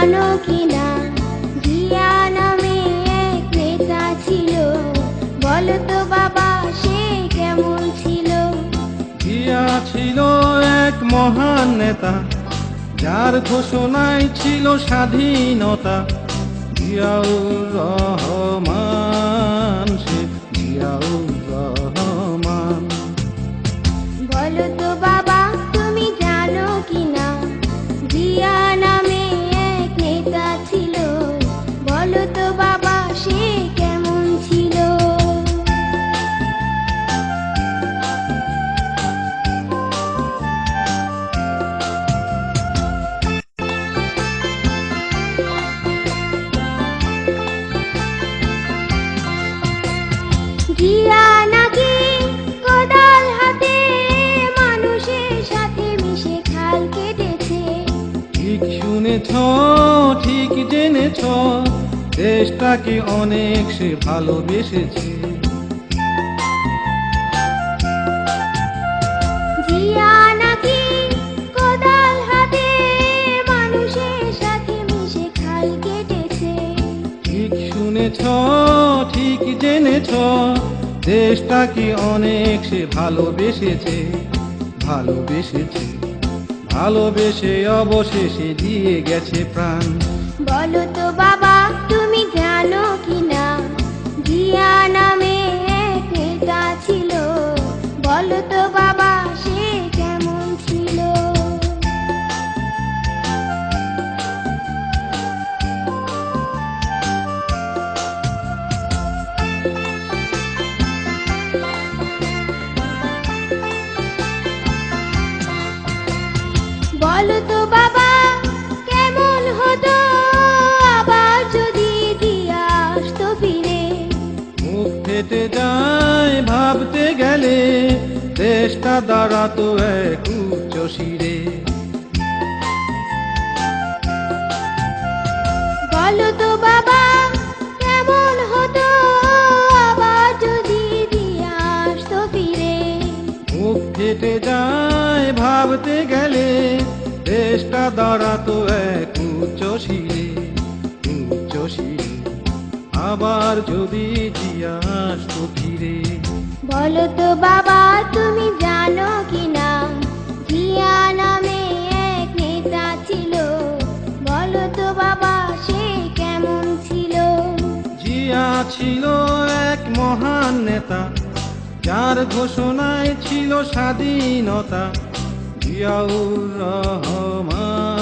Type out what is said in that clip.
জানো কিনা, জিয়া নামে এক নেতা ছিল, বলো তো বাবা সে কেমন ছিল? জিয়া ছিল এক মহান নেতা, যার ঘোষণায় ছিল স্বাধীনতা। জিয়াউর রহমান, সে জিয়াউর রহমান। বলো তো বাবা তুমি জানো কিনা, জিয়া নামে এক নেতা ছিল, বলো তো বাবা সে কেমন ছিল? জিয়া নাকি কোদাল হাতে মানুষের সাথে মিশে খাল কেটেছে। ঠিক শুনেছ, ঠিক জেনেছ, দেশটাকে অনেক সে ভালোবেসেছে। জিয়া নাকি কোদাল হাতে মানুষের সাথে মিশে খাল কেটেছে। ঠিক শুনেছ, ঠিক জেনেছ, দেশটাকে অনেক সে ভালোবেসেছে, ভালোবেসেছে, ভালোবেসে অবশেষে দিয়ে গেছে প্রাণ। বলো তো বাবা তুমি জানো কিনা, জিয়া নামে এক নেতা ছিল, বলো তো বাবা সে কেমন ছিল? বলো তো বাবা কেমন হতো আবার যদি জিয়া আসতো ফিরে? মুখ ফেটে যায় ভাবতে গেলে, দেশটা দাঁড়াতো এক উচ্চ শিরে। বলো তো বাবা কেমন হতো আবার যদি জিয়া আসতো ফিরে? মুখ ফেটে যায় ভাবতে গেলে, দেশটা দাঁড়াতো এক উচ্চ শিরে, উচ্চ শিরে। আবার যদি জিয়া আসতো ফিরে। বলো তো বাবা তুমি জানো কিনা, জিয়া নামে এক নেতা ছিল, বলো তো বাবা সে কেমন ছিল? জিয়া ছিল এক মহান নেতা, যার ঘোষণায় ছিল স্বাধীনতা। জিয়াউর রহমান।